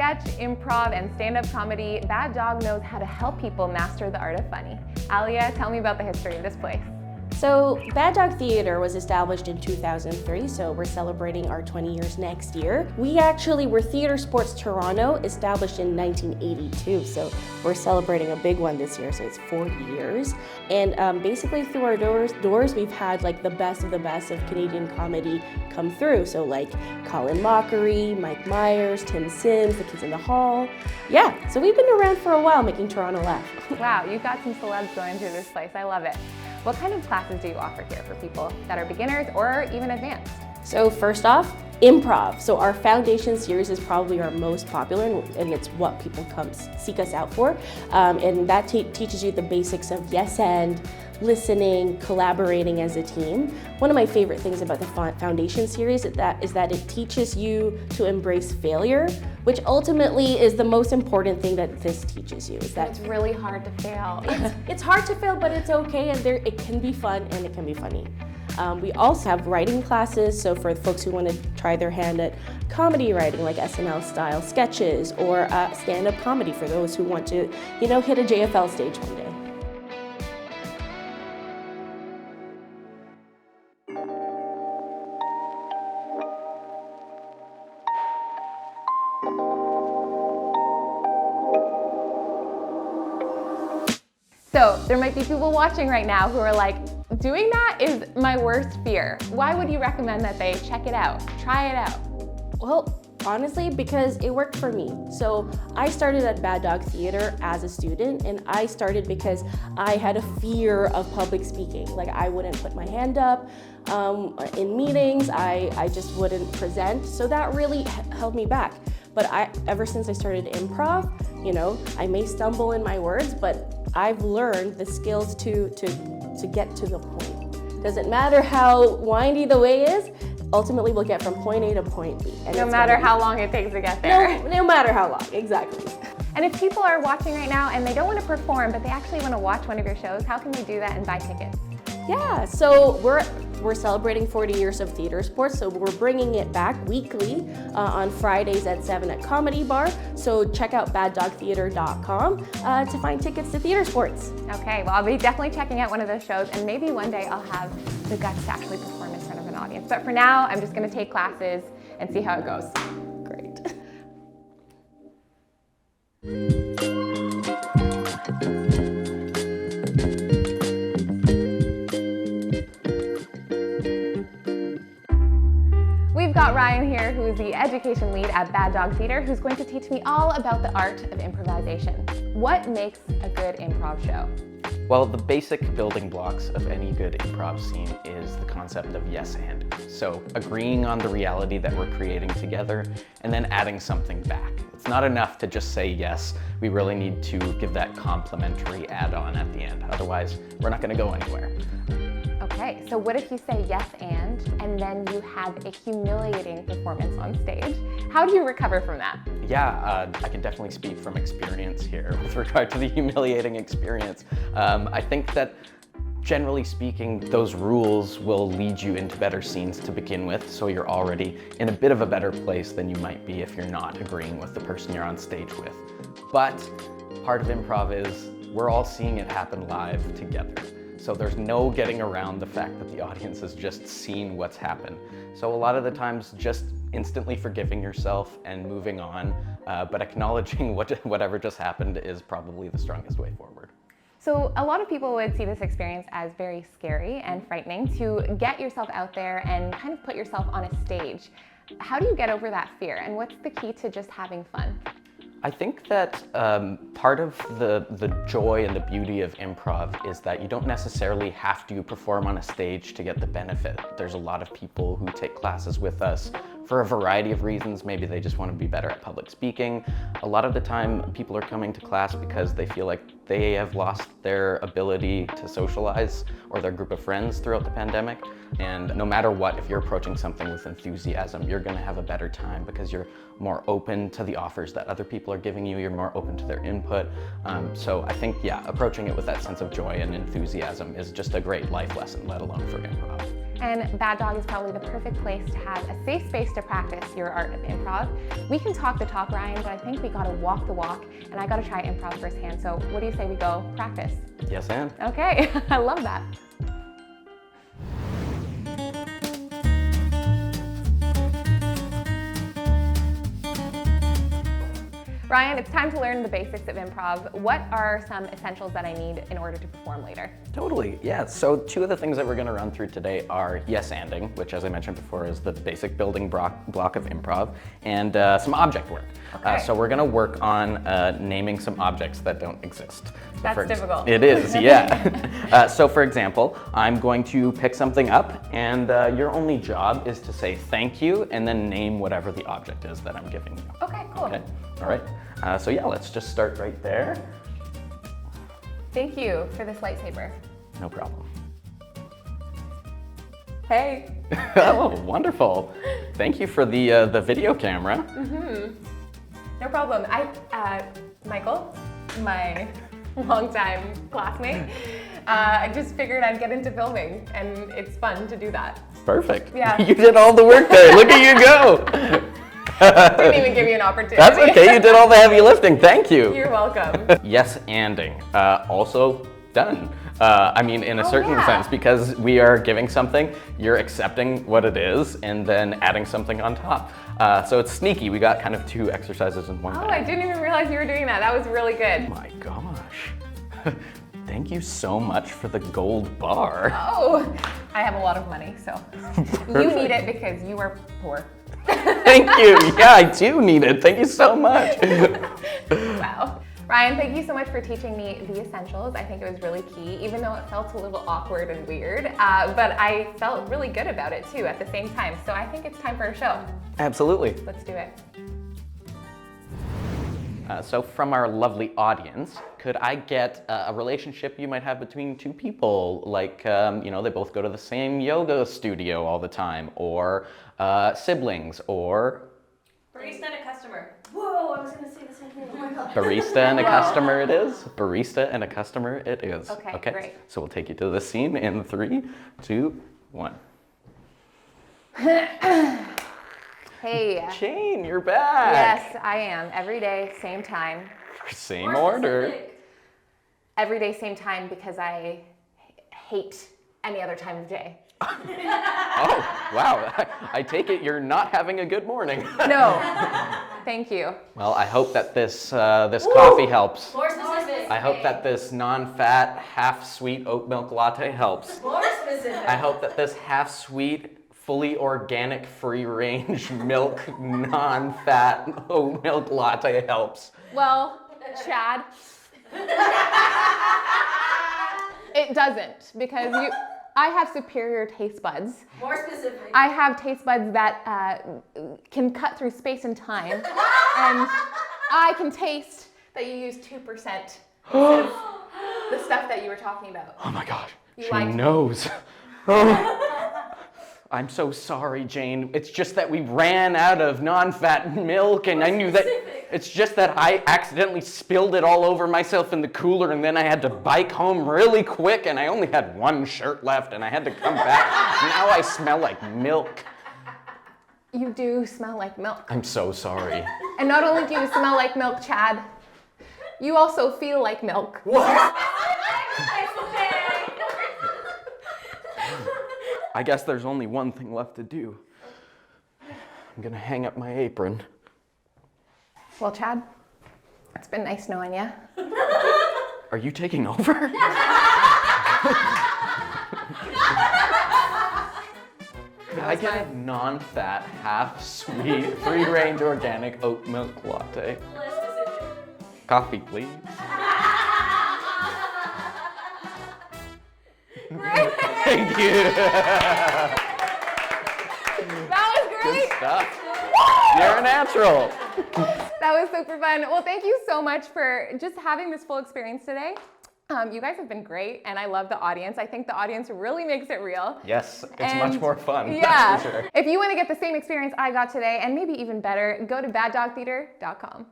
sketch, improv, and stand-up comedy, Bad Dog knows how to help people master the art of funny. Alia, tell me about the history of this place. So Bad Dog Theatre was established in 2003, so we're celebrating our 20 years next year. We actually were Theatre Sports Toronto, established in 1982, so we're celebrating a big one this year, so it's 40 years. And basically through our doors, we've had like the best of Canadian comedy come through. So like Colin Mockery, Mike Myers, Tim Sims, The Kids in the Hall. Yeah, so we've been around for a while making Toronto laugh. Wow, you've got some celebs going through this place. I love it. What kind of classes do you offer here for people that are beginners or even advanced? So first off, improv. So our foundation series is probably our most popular, and it's what people come seek us out for. And that teaches you the basics of yes and, listening, collaborating as a team. One of my favorite things about the foundation series is that it teaches you to embrace failure, which ultimately is the most important thing that this teaches you. Is that it's really hard to fail. It's hard to fail, but it's okay, and it can be fun and it can be funny. We also have writing classes, so for folks who want to try their hand at comedy writing, like SNL style sketches, or stand-up comedy for those who want to, hit a JFL stage one day. So there might be people watching right now who are like, doing that is my worst fear. Why would you recommend that they check it out, try it out? Well, honestly, because it worked for me. So I started at Bad Dog Theatre as a student, and I started because I had a fear of public speaking. Like I wouldn't put my hand up in meetings, I just wouldn't present. So that really held me back. But ever since I started improv, I may stumble in my words, but I've learned the skills to get to the point. Doesn't matter how windy the way is, ultimately we'll get from point A to point B. No matter how long it takes to get there. No matter how long, exactly. And if people are watching right now and they don't want to perform, but they actually want to watch one of your shows, how can they do that and buy tickets? Yeah, so we're celebrating 40 years of theater sports, so we're bringing it back weekly on Fridays at 7 at Comedy Bar. So check out baddogtheater.com to find tickets to theater sports. Okay, well I'll be definitely checking out one of those shows, and maybe one day I'll have the guts to actually perform in front of an audience. But for now, I'm just going to take classes and see how it goes. Great. We've got Ryan here, who is the education lead at Bad Dog Theatre, who's going to teach me all about the art of improvisation. What makes a good improv show? Well, the basic building blocks of any good improv scene is the concept of yes and. So agreeing on the reality that we're creating together and then adding something back. It's not enough to just say yes. We really need to give that complimentary add-on at the end. Otherwise, we're not going to go anywhere. Okay, so what if you say yes and then you have a humiliating performance on stage? How do you recover from that? Yeah, I can definitely speak from experience here with regard to the humiliating experience. I think that generally speaking, those rules will lead you into better scenes to begin with, so you're already in a bit of a better place than you might be if you're not agreeing with the person you're on stage with. But part of improv is we're all seeing it happen live together. So there's no getting around the fact that the audience has just seen what's happened. So a lot of the times just instantly forgiving yourself and moving on, but acknowledging whatever just happened is probably the strongest way forward. So a lot of people would see this experience as very scary and frightening, to get yourself out there and kind of put yourself on a stage. How do you get over that fear, and what's the key to just having fun? I think that part of the joy and the beauty of improv is that you don't necessarily have to perform on a stage to get the benefit. There's a lot of people who take classes with us for a variety of reasons. Maybe they just want to be better at public speaking. A lot of the time, people are coming to class because they feel like they have lost their ability to socialize or their group of friends throughout the pandemic. And no matter what, if you're approaching something with enthusiasm, you're gonna have a better time because you're more open to the offers that other people are giving you, you're more open to their input. So I think, yeah, approaching it with that sense of joy and enthusiasm is just a great life lesson, let alone for improv. And Bad Dog is probably the perfect place to have a safe space to practice your art of improv. We can talk the talk, Ryan, but I think we gotta walk the walk, and I gotta try improv firsthand. So what do you say we go practice? Yes, and? Okay, I love that. Ryan, it's time to learn the basics of improv. What are some essentials that I need in order to perform later? Totally, yeah. So two of the things that we're gonna run through today are yes-anding, which as I mentioned before is the basic building block of improv, and some object work. Okay. So we're gonna work on naming some objects that don't exist. So That's difficult. It is, yeah. So for example, I'm going to pick something up, and your only job is to say thank you, and then name whatever the object is that I'm giving you. Okay, cool. Okay, all right. So yeah, let's just start right there. Thank you for this lightsaber. No problem. Hey. Oh, wonderful. Thank you for the video camera. No problem. Michael, my longtime classmate, I just figured I'd get into filming, and it's fun to do that. Perfect. Yeah. You did all the work there. Look at you go. Didn't even give you an opportunity. That's okay. You did all the heavy lifting. Thank you. You're welcome. Yes-anding. Also done. I mean, in a certain yeah. sense, because we are giving something, you're accepting what it is, and then adding something on top. So it's sneaky. We got kind of two exercises in one Oh, day. I didn't even realize you were doing that. That was really good. My gosh. Thank you so much for the gold bar. Oh, I have a lot of money, so you need it because you are poor. Thank you. Yeah, I do need it. Thank you so much. Wow. Ryan, thank you so much for teaching me the essentials. I think it was really key, even though it felt a little awkward and weird, but I felt really good about it too at the same time. So I think it's time for a show. Absolutely. Let's do it. So from our lovely audience, could I get a relationship you might have between two people? Like, you know, they both go to the same yoga studio all the time, or siblings, or... Barista and a customer. Whoa, I was gonna say the same thing. Oh my god. Barista and a customer it is. Barista and a customer it is. Okay, great. So we'll take you to the scene in 3, 2, 1. Hey. Jane, you're back. Yes, I am. Every day, same time. Same order. Every day, same time, because I hate any other time of day. Oh, wow. I take it you're not having a good morning. No, thank you. Well, I hope that this coffee helps. More specific. I hope that this non-fat, half-sweet oat milk latte helps. More specific. I hope that this half-sweet, fully organic, free-range milk, non-fat oat milk latte helps. Well, Chad, it doesn't, because I have superior taste buds. More specific. I have taste buds that can cut through space and time, and I can taste that you use 2% instead of the stuff that you were talking about. Oh my gosh, she lied to me. knows. Oh. I'm so sorry, Jane. It's just that we ran out of non-fat milk, and I knew that. It's just that I accidentally spilled it all over myself in the cooler, and then I had to bike home really quick, and I only had one shirt left, and I had to come back. Now I smell like milk. You do smell like milk. I'm so sorry. And not only do you smell like milk, Chad, you also feel like milk. What? I guess there's only one thing left to do. I'm gonna hang up my apron. Well, Chad, it's been nice knowing you. Are you taking over? Could I get a non-fat, half-sweet, free-range organic oat milk latte? Less specific. Coffee, please. Thank you. That was Good great. stuff. You're a natural. That was super fun. Well, thank you so much for just having this full experience today. You guys have been great, and I love the audience. I think the audience really makes it real. Yes, it's much more fun. Yeah. That's for sure. If you want to get the same experience I got today, and maybe even better, go to baddogtheater.com.